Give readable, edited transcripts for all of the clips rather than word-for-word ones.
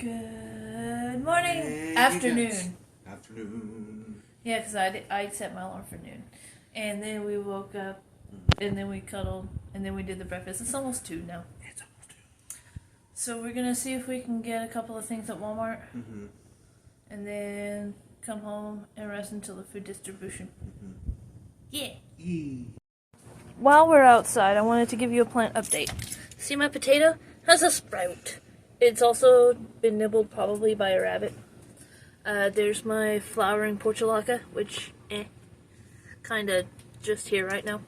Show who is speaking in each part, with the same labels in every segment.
Speaker 1: Good morning.
Speaker 2: Hey,
Speaker 1: Afternoon.
Speaker 2: Afternoon.
Speaker 1: Yeah, because I set my alarm for noon. And then we woke up, and then we cuddled, and then we did the breakfast. It's almost 2 now.
Speaker 2: It's almost 2.
Speaker 1: So we're going to see if we can get a couple of things at Walmart.
Speaker 2: Mm-hmm.
Speaker 1: And then come home and rest until the food distribution.
Speaker 2: Mm-hmm.
Speaker 1: Yeah. While we're outside, I wanted to give you a plant update. See my potato? Has a sprout. It's also been nibbled probably by a rabbit. There's my flowering portulaca, which, kinda just here right now.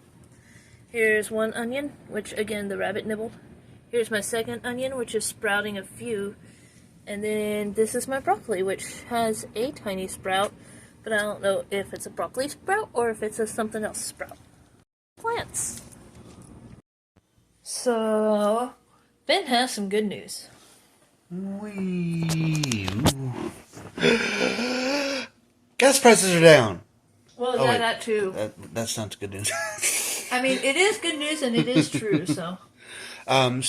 Speaker 1: Here's one onion, which again the rabbit nibbled. Here's my second onion, which is sprouting a few. And then this is my broccoli, which has a tiny sprout, but I don't know if it's a broccoli sprout or if it's a something else sprout. Plants. So, Ben has some good news.
Speaker 2: Gas prices are down.
Speaker 1: Well,
Speaker 2: Oh, wait.
Speaker 1: that too.
Speaker 2: That's not good news.
Speaker 1: I mean, it is good news and it is true, so.
Speaker 2: I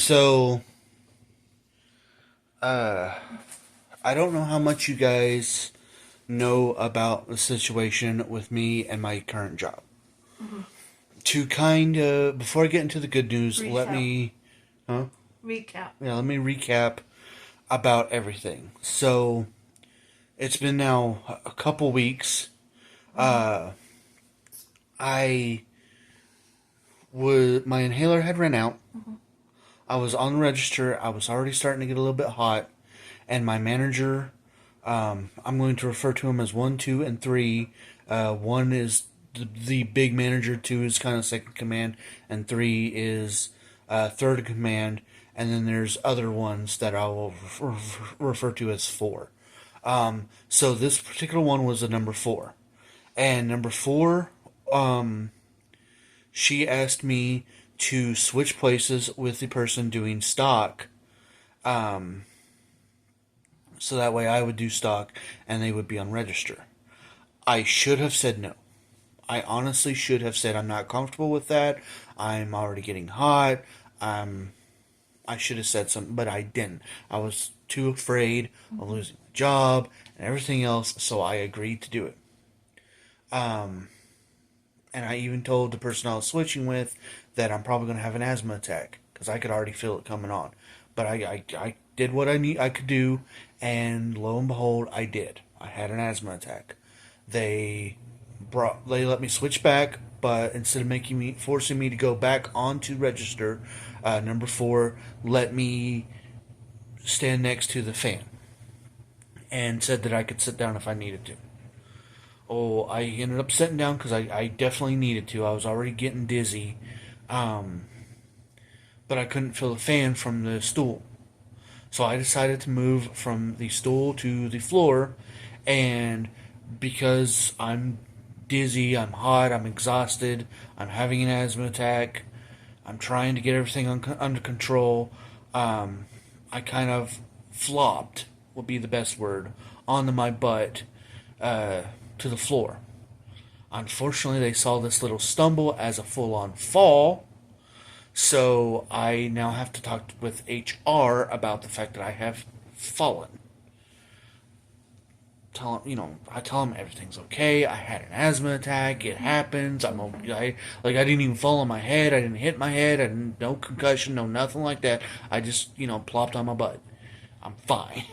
Speaker 2: don't know how much you guys know about the situation with me and my current job.
Speaker 1: Mm-hmm.
Speaker 2: To kind of, before I get into the good news, let me recap about everything. So, it's been now a couple weeks. My inhaler had run out.
Speaker 1: Mm-hmm.
Speaker 2: I was on the register. I was already starting to get a little bit hot. And my manager, I'm going to refer to him as 1, 2, and 3. 1 is the big manager, 2 is kind of second command, and 3 is third command. And then there's other ones that I will refer to as 4. So this particular one was a number 4. And number 4, she asked me to switch places with the person doing stock. So that way I would do stock and they would be on register. I should have said no. I honestly should have said I'm not comfortable with that. I'm already getting hot. I should have said something, but I didn't. I was too afraid of losing my job and everything else, so I agreed to do it. And I even told the person I was switching with that I'm probably going to have an asthma attack because I could already feel it coming on. But I did what I could do, and lo and behold, I did. I had an asthma attack. They let me switch back, but instead of forcing me to go back onto register, number 4 let me stand next to the fan, and said that I could sit down if I needed to. Oh, I ended up sitting down because I definitely needed to. I was already getting dizzy, but I couldn't feel the fan from the stool. So I decided to move from the stool to the floor, and because I'm dizzy, I'm hot, I'm exhausted, I'm having an asthma attack, I'm trying to get everything under control, I kind of flopped, would be the best word, onto my butt to the floor. Unfortunately, they saw this little stumble as a full-on fall. So I now have to talk with HR about the fact that I have fallen. I tell them everything's okay. I had an asthma attack. It happens. I'm okay. I didn't even fall on my head. I didn't hit my head. No concussion. No nothing like that. I just plopped on my butt. I'm fine.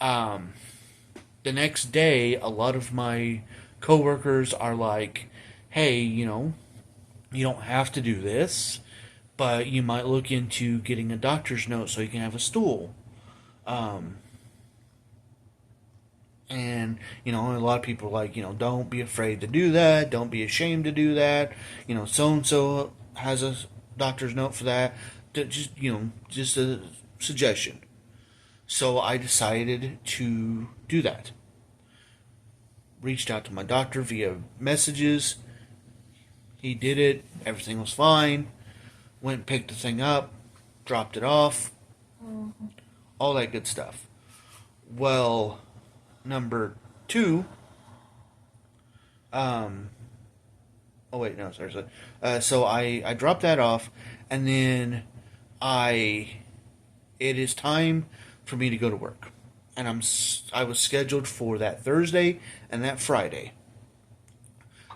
Speaker 2: The next day, a lot of my coworkers are like, "Hey, you don't have to do this, but you might look into getting a doctor's note so you can have a stool." And, a lot of people are like, don't be afraid to do that. Don't be ashamed to do that. So-and-so has a doctor's note for that. Just a suggestion. So I decided to do that. Reached out to my doctor via messages. He did it. Everything was fine. Went and picked the thing up, dropped it off, all that good stuff. Well, number 2, so I dropped that off, and then it is time for me to go to work. and I was scheduled for that Thursday and that Friday.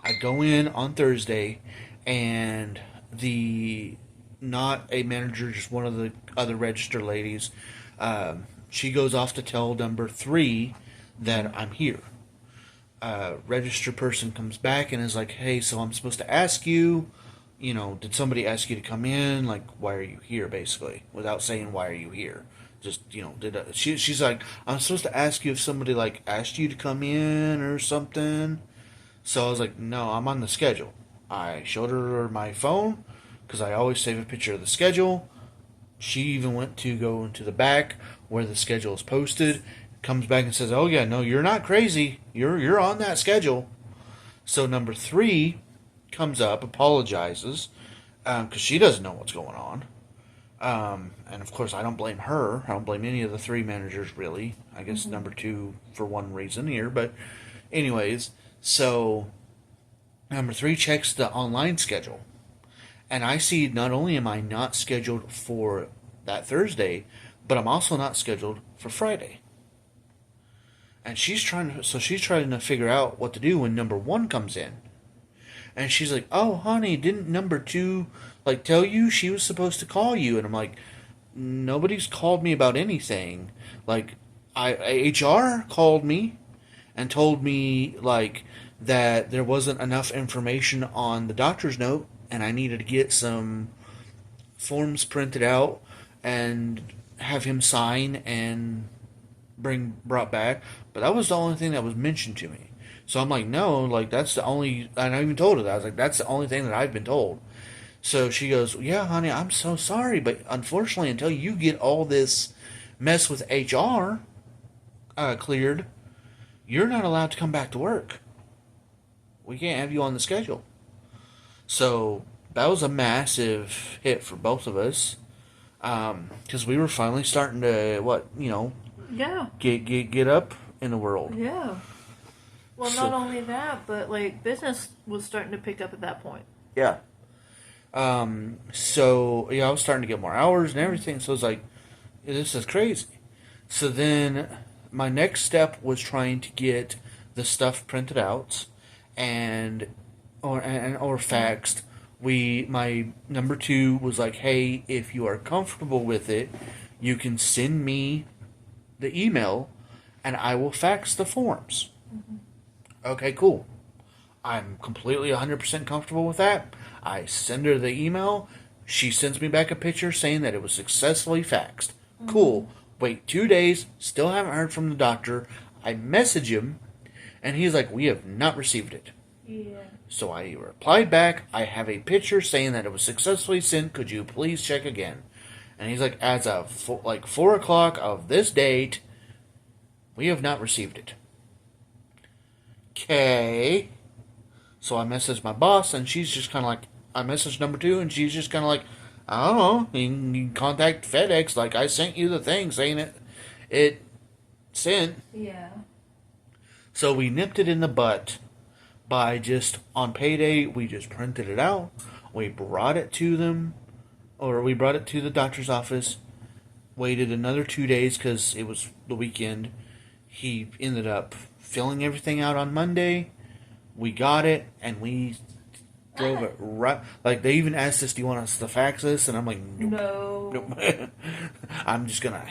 Speaker 2: I go in on Thursday, and the not a manager, just one of the other register ladies, she goes off to tell number 3 that I'm here. Register person comes back and is like, "Hey, so I'm supposed to ask you, did somebody ask you to come in? Like, why are you here?" Basically, without saying why are you here. Just she's like, "I'm supposed to ask you if somebody like asked you to come in or something." So I was like, "No, I'm on the schedule." I showed her my phone because I always save a picture of the schedule. She even went to go into the back where the schedule is posted. Comes back and says, "Oh yeah, no, you're not crazy. You're on that schedule." So number 3 comes up, apologizes because she doesn't know what's going on. And of course, I don't blame her. I don't blame any of the 3 managers really. I guess number 2 for one reason here, but anyways, so number 3 checks the online schedule, and I see not only am I not scheduled for that Thursday, but I'm also not scheduled for Friday. And she's trying to figure out what to do when number 1 comes in. And she's like, "Oh, honey, didn't number 2 like tell you she was supposed to call you?" And I'm like, "Nobody's called me about anything. Like, HR called me and told me like that there wasn't enough information on the doctor's note, and I needed to get some forms printed out and have him sign and brought back." But that was the only thing that was mentioned to me. So I'm like, "No, like that's the only," and I even told her that. I was like, "That's the only thing that I've been told." So she goes, "Yeah, honey, I'm so sorry, but unfortunately, until you get all this mess with HR cleared, you're not allowed to come back to work. We can't have you on the schedule." So that was a massive hit for both of us, because we were finally starting to
Speaker 1: Yeah.
Speaker 2: get up in the world.
Speaker 1: Yeah. Well,
Speaker 2: So-
Speaker 1: not only that, but like business was starting to pick up at that point.
Speaker 2: Yeah. So yeah, I was starting to get more hours and everything. So I was like, "This is crazy." So then my next step was trying to get the stuff printed out or faxed. My number 2 was like, "Hey, if you are comfortable with it, you can send me the email and I will fax the forms." Okay, cool. I'm completely 100% comfortable with that. I send her the email. She sends me back a picture saying that it was successfully faxed. Cool. Wait 2 days. Still haven't heard from the doctor. I message him, and he's like, "We have not received it."
Speaker 1: Yeah.
Speaker 2: So I replied back, "I have a picture saying that it was successfully sent. Could you please check again?" And he's like, "As of 4 o'clock of this date, we have not received it." Okay. So I messaged my boss, and she's just kind of like, I messaged number 2, and she's just kind of like, "I don't know. You can contact FedEx. Like, I sent you the thing saying it sent."
Speaker 1: Yeah.
Speaker 2: So we nipped it in the butt by just, on payday, we just printed it out. We brought it to them, or we brought it to the doctor's office, waited another 2 days because it was the weekend. He ended up filling everything out on Monday. We got it, and we drove it right. Like, they even asked us, "Do you want us to fax this?" And I'm like, "Nope,
Speaker 1: No.
Speaker 2: nope." I'm just gonna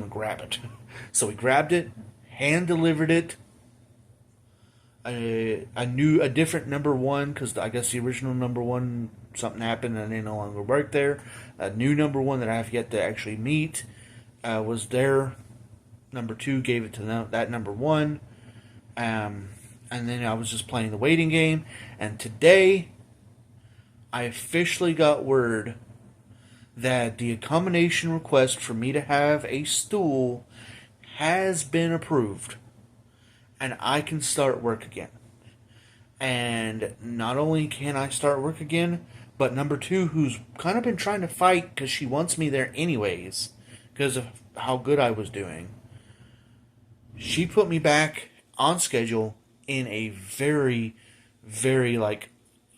Speaker 2: grab it. So we grabbed it, hand delivered it. I knew a different number 1 because I guess the original number 1, something happened and they no longer work there. A new number 1 that I have yet to actually meet was there. Number 2 gave it to that number 1. And then I was just playing the waiting game. And today, I officially got word that the accommodation request for me to have a stool has been approved. And I can start work again. And not only can I start work again, but number 2, who's kind of been trying to fight because she wants me there anyways, because of how good I was doing, she put me back on schedule in a very, very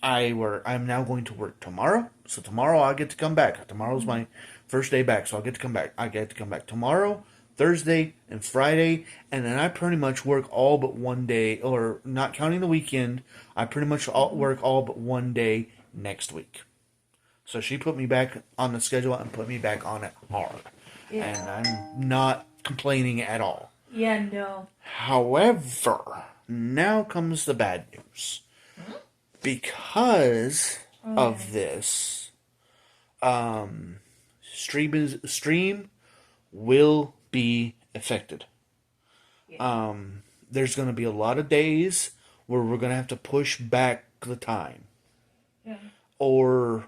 Speaker 2: I'm now going to work tomorrow. So tomorrow I get to come back. Tomorrow's my first day back, so I get to come back. I get to come back tomorrow, Thursday and Friday, and then I pretty much work all but one day, or not counting the weekend, I pretty much work all but one day next week. So she put me back on the schedule and put me back on it hard.
Speaker 1: Yeah.
Speaker 2: And I'm not complaining at all.
Speaker 1: Yeah, no.
Speaker 2: However, now comes the bad news. Because of this, stream will be affected.
Speaker 1: Yeah.
Speaker 2: There's going to be a lot of days where we're going to have to push back the time.
Speaker 1: Yeah.
Speaker 2: Or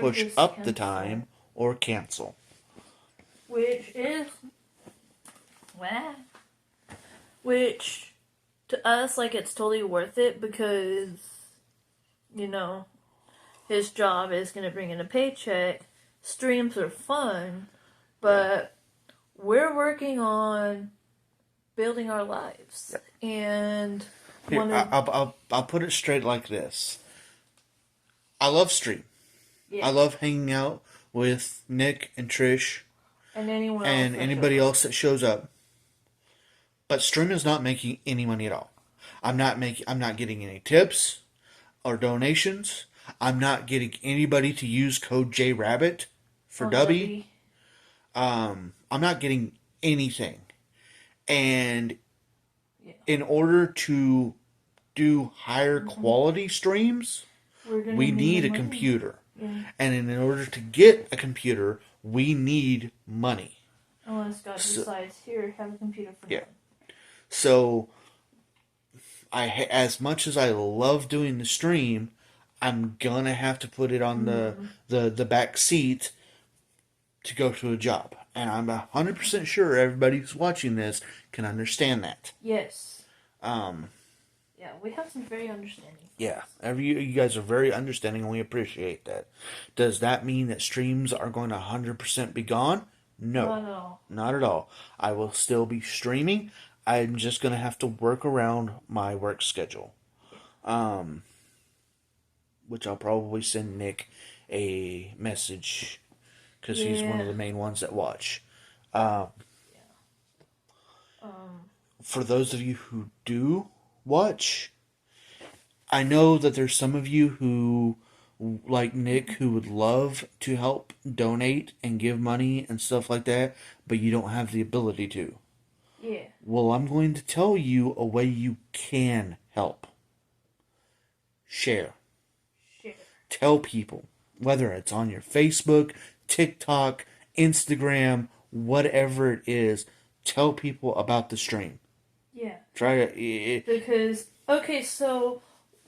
Speaker 2: push
Speaker 1: just
Speaker 2: up the
Speaker 1: cancel.
Speaker 2: time or cancel.
Speaker 1: Which is... What? Which, to us, like, it's totally worth it because, you know, his job is going to bring in a paycheck. Streams are fun, but we're working on building our lives.
Speaker 2: Yeah.
Speaker 1: And
Speaker 2: Here, I'll put it straight like this. I love stream.
Speaker 1: Yeah.
Speaker 2: I love hanging out with Nick and Trish
Speaker 1: and anyone else
Speaker 2: and anybody else that shows up. But stream is not making any money at all. I'm not getting any tips or donations. I'm not getting anybody to use code JRabbit for Dubby. I'm not getting anything. And in order to do higher quality streams, we need a computer.
Speaker 1: Yeah.
Speaker 2: And in order to get a computer, we need money.
Speaker 1: Unless God decides, here, have a computer for
Speaker 2: Yeah. So, as much as I love doing the stream, I'm gonna have to put it on the back seat to go to a job. And I'm 100% sure everybody who's watching this can understand that.
Speaker 1: Yes. Yeah, we have some very understanding.
Speaker 2: Yeah, you guys are very understanding and we appreciate that. Does that mean that streams are going to 100% be gone? No.
Speaker 1: Not at all.
Speaker 2: Not at all. I will still be streaming. I'm just going to have to work around my work schedule. Which I'll probably send Nick a message because he's one of the main ones that watch. For those of you who do watch, I know that there's some of you who, like Nick, who would love to help donate and give money and stuff like that, but you don't have the ability to.
Speaker 1: Yeah.
Speaker 2: Well, I'm going to tell you a way you can help. Share. Tell people, whether it's on your Facebook, TikTok, Instagram, whatever it is, tell people about the stream.
Speaker 1: Yeah.
Speaker 2: Try to...
Speaker 1: Because, okay, so,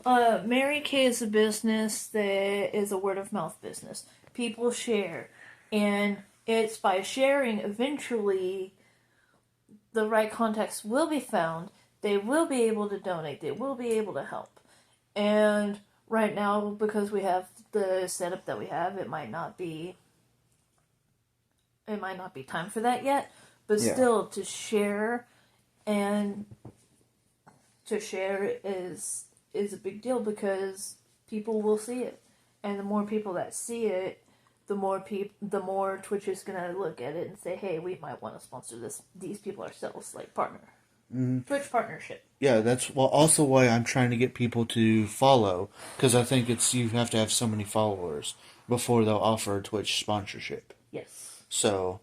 Speaker 1: Mary Kay is a business that is a word-of-mouth business. People share. And it's by sharing, eventually, the right contacts will be found. They will be able to donate. They will be able to help. And right now, because we have the setup that we have, it might not be time for that yet. But still, to share is a big deal because people will see it, and the more people that see it, the more Twitch is gonna look at it and say, "Hey, we might want to sponsor these people ourselves, like partner." Twitch partnership.
Speaker 2: Yeah, that's also why I'm trying to get people to follow, because I think you have to have so many followers before they'll offer a Twitch sponsorship.
Speaker 1: Yes.
Speaker 2: So,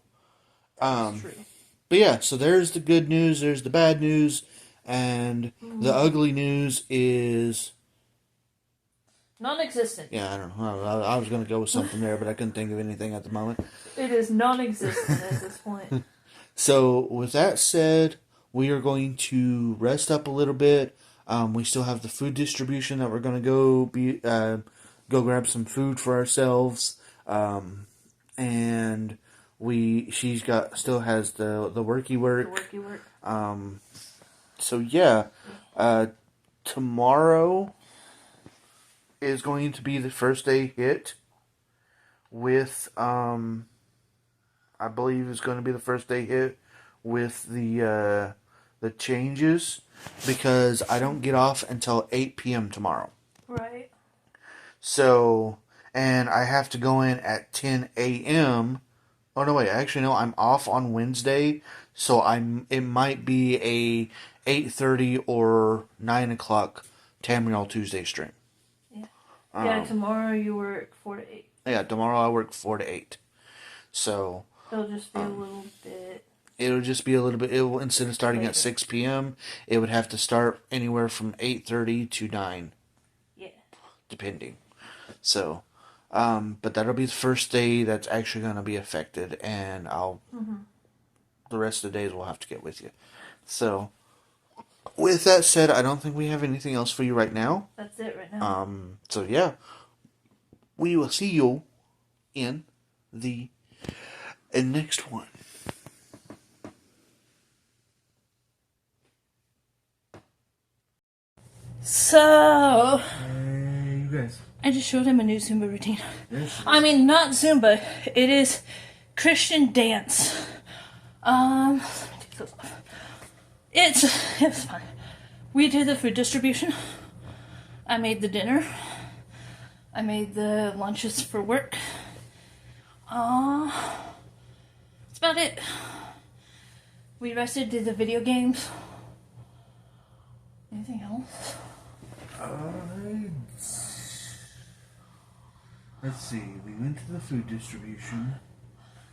Speaker 1: That's true.
Speaker 2: but yeah, so there's the good news, there's the bad news, and the ugly news is
Speaker 1: non-existent.
Speaker 2: Yeah, I don't know. I was going to go with something there, but I couldn't think of anything at the moment.
Speaker 1: It is non-existent at this point.
Speaker 2: So, with that said, we are going to rest up a little bit. We still have the food distribution that we're going to go grab some food for ourselves. And she's still has the worky work.
Speaker 1: The worky work.
Speaker 2: So yeah, tomorrow is going to be the first day hit with I believe it's going to be the first day hit with the changes, because I don't get off until 8 p.m. tomorrow.
Speaker 1: Right.
Speaker 2: So, and I have to go in at 10 a.m. Oh no, wait, actually no, I'm off on Wednesday, So it might be a 8:30 or 9 o'clock Tamriel Tuesday stream.
Speaker 1: Yeah, tomorrow you work 4 to 8.
Speaker 2: Yeah, tomorrow I work 4 to 8. So
Speaker 1: It'll just be a little bit.
Speaker 2: it'll just be a little bit. It will, instead of starting
Speaker 1: later.
Speaker 2: at 6 p.m., it would have to start anywhere from 8:30 to 9.
Speaker 1: Yeah.
Speaker 2: Depending. So, but that'll be the first day that's actually going to be affected, and the rest of the days we'll have to get with you. So, with that said, I don't think we have anything else for you right now.
Speaker 1: That's it right now.
Speaker 2: So yeah, we will see you in the next one.
Speaker 1: So,
Speaker 2: Hey, you guys.
Speaker 1: I just showed him a new Zumba routine.
Speaker 2: Yes.
Speaker 1: I mean, not Zumba. It is Christian dance. Let me take those off. It's fine. We did the food distribution. I made the dinner. I made the lunches for work. That's about it. We rested, did the video games. Anything else?
Speaker 2: Let's see. We went to the food distribution.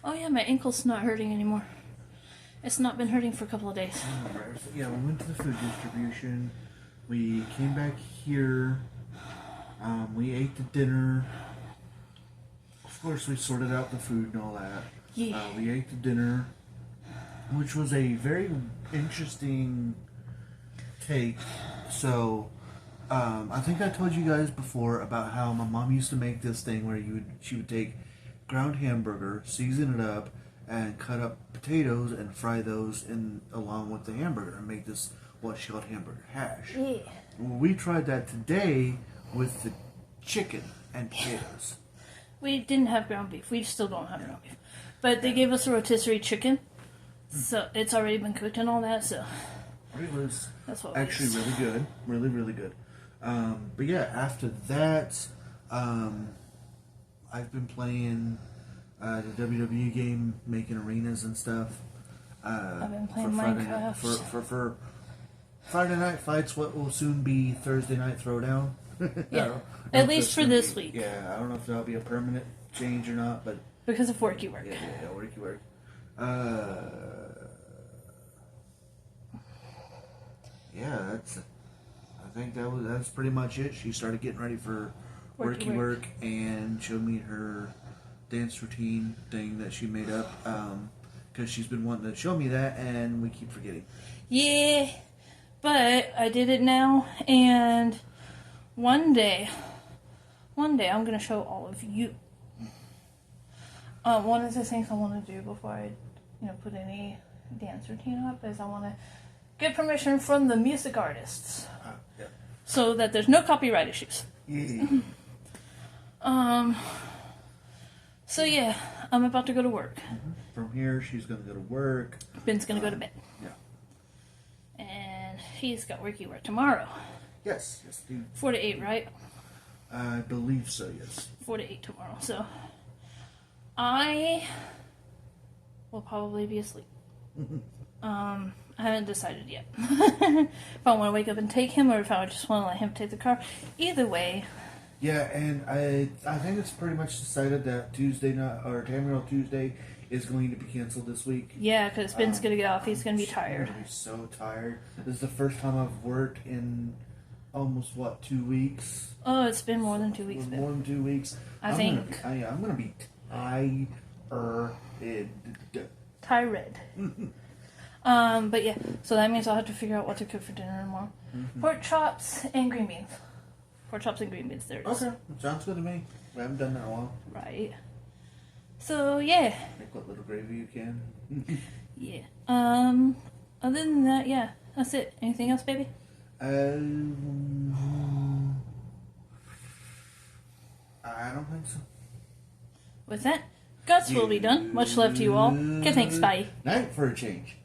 Speaker 1: Oh yeah, my ankle's not hurting anymore. It's not been hurting for a couple of days.
Speaker 2: Yeah, we went to the food distribution. We came back here. We ate the dinner. Of course, we sorted out the food and all that.
Speaker 1: Yeah.
Speaker 2: We ate the dinner, which was a very interesting take. So, I think I told you guys before about how my mom used to make this thing where she would take ground hamburger, season it up, and cut up potatoes and fry those in along with the hamburger and make this what she called hamburger hash.
Speaker 1: Yeah.
Speaker 2: We tried that today with the chicken and potatoes.
Speaker 1: We didn't have ground beef. We still don't have ground beef. But they gave us a rotisserie chicken. So it's already been cooked and all that, so
Speaker 2: It was
Speaker 1: that's what
Speaker 2: actually really good. Really, really good. But yeah, after that, I've been playing the WWE game, making arenas and stuff.
Speaker 1: I've been playing
Speaker 2: for Friday night,
Speaker 1: Minecraft.
Speaker 2: for Friday night fights, what will soon be Thursday night throwdown.
Speaker 1: Yeah, at least for this week.
Speaker 2: Yeah, I don't know if that'll be a permanent change or not, but
Speaker 1: Because of worky work.
Speaker 2: yeah, worky work. Yeah, I think that's pretty much it. She started getting ready for
Speaker 1: Worky
Speaker 2: worky
Speaker 1: work.
Speaker 2: work and showed me her dance routine thing that she made up. Because she's been wanting to show me that, and we keep forgetting.
Speaker 1: Yeah, but I did it now, and one day I'm going to show all of you. One of the things I want to do before I, put any dance routine up is I want to get permission from the music artists
Speaker 2: Yeah.
Speaker 1: so that there's no copyright issues.
Speaker 2: Yeah.
Speaker 1: So yeah, I'm about to go to work.
Speaker 2: From here, she's going to go to work.
Speaker 1: Ben's going to go to bed.
Speaker 2: Yeah.
Speaker 1: And he's got worky work tomorrow.
Speaker 2: Yes, dude.
Speaker 1: 4 to 8, right?
Speaker 2: I believe so, yes.
Speaker 1: 4 to 8 tomorrow. So I will probably be asleep. I haven't decided yet. If I want to wake up and take him or if I just want to let him take the car. Either way.
Speaker 2: Yeah, and I think it's pretty much decided that Tuesday night, or Tamriel Tuesday, is going to be canceled this week.
Speaker 1: Yeah, because Ben's going to get off. He's going to be tired.
Speaker 2: I'm going to be so tired. This is the first time I've worked in almost, 2 weeks?
Speaker 1: Oh, it's been more than 2 weeks.
Speaker 2: More than 2 weeks.
Speaker 1: I'm
Speaker 2: going to be tired.
Speaker 1: Tired. But yeah, so that means I'll have to figure out what to cook for dinner tomorrow. Pork chops and green beans. Pork chops and green beans, there it is.
Speaker 2: Okay, sounds good to me. We haven't done that in a while.
Speaker 1: Right. So, yeah.
Speaker 2: Make what little gravy you can.
Speaker 1: Yeah. Other than that, yeah. That's it. Anything else, baby?
Speaker 2: I don't think so.
Speaker 1: With that, God's will be done. Much love to you all. Okay, thanks. Bye.
Speaker 2: Night for a change.